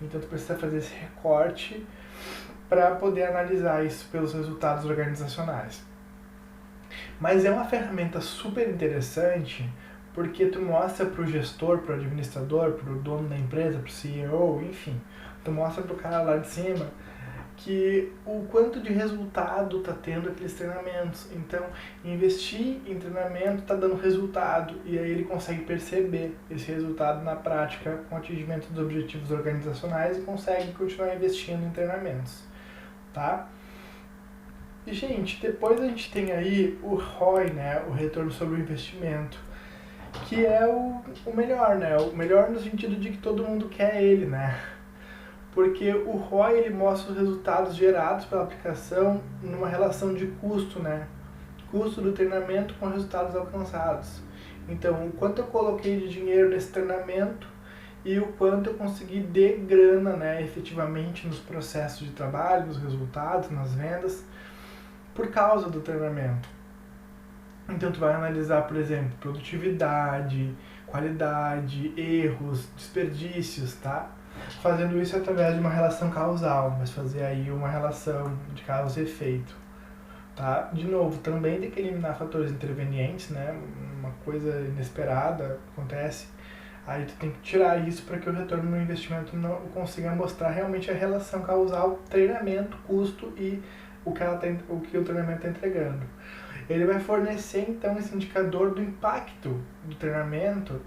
Speaker 1: Então tu precisa fazer esse recorte para poder analisar isso pelos resultados organizacionais. Mas é uma ferramenta super interessante, porque tu mostra para o gestor, para o administrador, para o dono da empresa, para o CEO, enfim, tu mostra para o cara lá de cima que o quanto de resultado está tendo aqueles treinamentos. Então, investir em treinamento está dando resultado, e aí ele consegue perceber esse resultado na prática com o atingimento dos objetivos organizacionais e consegue continuar investindo em treinamentos, tá? E, gente, depois a gente tem aí o ROI, né, o retorno sobre o investimento, que é o melhor, né, o melhor no sentido de que todo mundo quer ele, né? Porque o ROI ele mostra os resultados gerados pela aplicação numa relação de custo, né? Custo do treinamento com resultados alcançados. Então, o quanto eu coloquei de dinheiro nesse treinamento e o quanto eu consegui de grana, né, efetivamente nos processos de trabalho, nos resultados, nas vendas, por causa do treinamento. Então, tu vai analisar, por exemplo, produtividade, qualidade, erros, desperdícios, tá? Fazendo isso através de uma relação causal, mas fazer aí uma relação de causa e efeito, tá? De novo, também tem que eliminar fatores intervenientes, né? Uma coisa inesperada acontece, aí tu tem que tirar isso para que o retorno no investimento não consiga mostrar realmente a relação causal, treinamento, custo e o que o treinamento está entregando. Ele vai fornecer então esse indicador do impacto do treinamento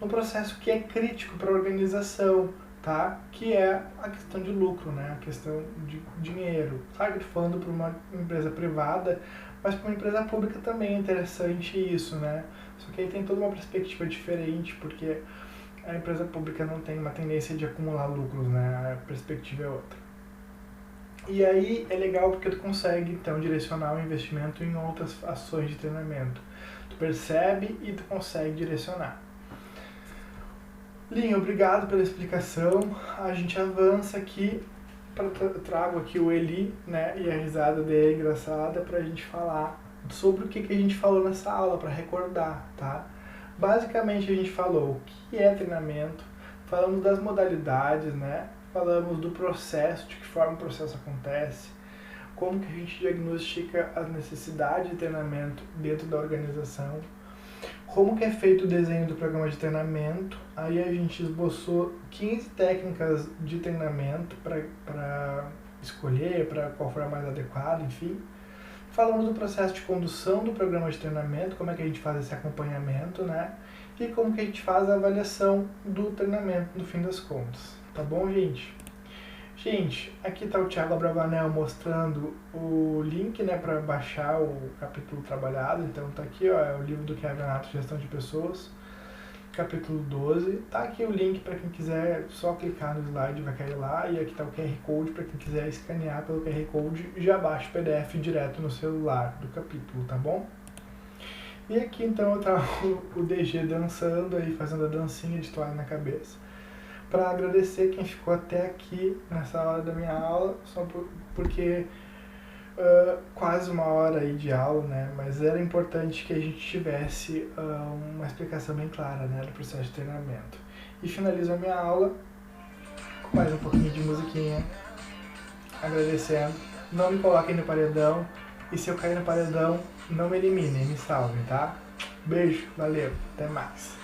Speaker 1: no processo que é crítico para a organização, tá? Que é a questão de lucro, né? A questão de dinheiro. Claro que eu tô falando para uma empresa privada, mas para uma empresa pública também é interessante isso, né? Só que aí tem toda uma perspectiva diferente, porque a empresa pública não tem uma tendência de acumular lucros, né? A perspectiva é outra. E aí é legal porque tu consegue, então, direcionar o investimento em outras ações de treinamento. Tu percebe e tu consegue direcionar. Linha, obrigado pela explicação. A gente avança aqui, trago aqui o Eli, né, e a risada dele é engraçada pra gente falar sobre o que a gente falou nessa aula, para recordar, tá? Basicamente a gente falou o que é treinamento, falamos das modalidades, né? Falamos do processo, de que forma o processo acontece, como que a gente diagnostica as necessidades de treinamento dentro da organização, como que é feito o desenho do programa de treinamento. Aí a gente esboçou 15 técnicas de treinamento para escolher, para qual for a mais adequada, enfim. Falamos do processo de condução do programa de treinamento, como é que a gente faz esse acompanhamento, né? E como que a gente faz a avaliação do treinamento no fim das contas. Tá bom, gente? Gente, aqui está o Thiago Abravanel mostrando o link, né, para baixar o capítulo trabalhado. Então tá aqui, ó, é o livro do Kevin Nato, Gestão de Pessoas, capítulo 12. Tá aqui o link para quem quiser só clicar no slide, vai cair lá. E aqui está o QR Code para quem quiser escanear pelo QR Code e já baixa o PDF direto no celular do capítulo, tá bom? E aqui então eu trago o DG dançando aí, fazendo a dancinha de toalha na cabeça, para agradecer quem ficou até aqui nessa hora da minha aula, só porque quase uma hora aí de aula, né? Mas era importante que a gente tivesse uma explicação bem clara, né, do processo de treinamento. E finalizo a minha aula com mais um pouquinho de musiquinha, agradecendo. Não me coloquem no paredão, e se eu cair no paredão, não me eliminem, me salvem, tá? Beijo, valeu, até mais.